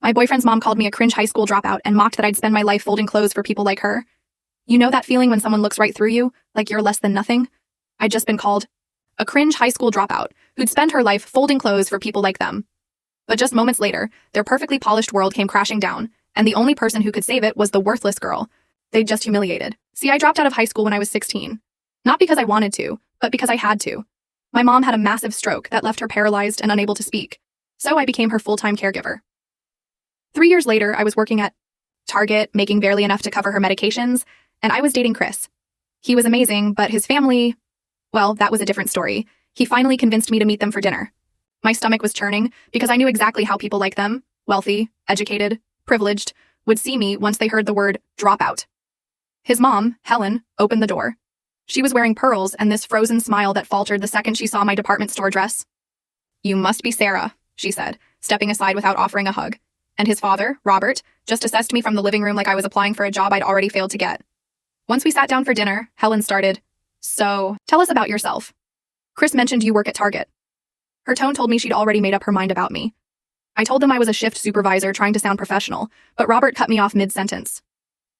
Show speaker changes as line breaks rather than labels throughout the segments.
My boyfriend's mom called me a cringe high school dropout and mocked that I'd spend my life folding clothes for people like her. You know that feeling when someone looks right through you, like you're less than nothing? I'd just been called a cringe high school dropout who'd spend her life folding clothes for people like them. But just moments later, their perfectly polished world came crashing down, and the only person who could save it was the worthless girl they'd just humiliated. See, I dropped out of high school when I was 16. Not because I wanted to, but because I had to. My mom had a massive stroke that left her paralyzed and unable to speak, so I became her full-time caregiver. 3 years later, I was working at Target, making barely enough to cover her medications, and I was dating Chris. He was amazing, but his family, well, that was a different story. He finally convinced me to meet them for dinner. My stomach was churning because I knew exactly how people like them, wealthy, educated, privileged, would see me once they heard the word dropout. His mom, Helen, opened the door. She was wearing pearls and this frozen smile that faltered the second she saw my department store dress. "You must be Sarah," she said, stepping aside without offering a hug. And his father, Robert, just assessed me from the living room like I was applying for a job I'd already failed to get. Once we sat down for dinner, Helen started, "So, tell us about yourself. Chris mentioned you work at Target." Her tone told me she'd already made up her mind about me. I told them I was a shift supervisor trying to sound professional, but Robert cut me off mid-sentence.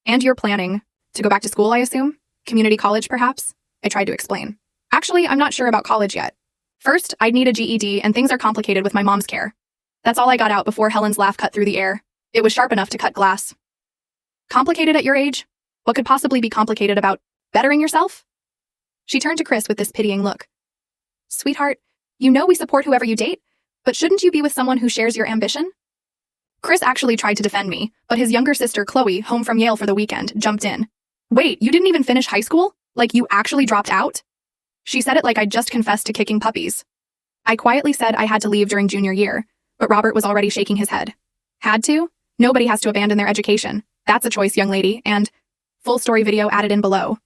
"And you're planning to go back to school, I assume? Community college, perhaps?" I tried to explain. "Actually, I'm not sure about college yet. First, I'd need a GED, and things are complicated with my mom's care." That's all I got out before Helen's laugh cut through the air. It was sharp enough to cut glass. "Complicated at your age? What could possibly be complicated about bettering yourself?" She turned to Chris with this pitying look. "Sweetheart, you know we support whoever you date, but shouldn't you be with someone who shares your ambition?" Chris actually tried to defend me, but his younger sister, Chloe, home from Yale for the weekend, jumped in. "Wait, you didn't even finish high school? Like you actually dropped out?" She said it like I'd just confessed to kicking puppies. I quietly said I had to leave during junior year, but Robert was already shaking his head. "Had to? Nobody has to abandon their education. That's a choice, young lady," and full story video added in below.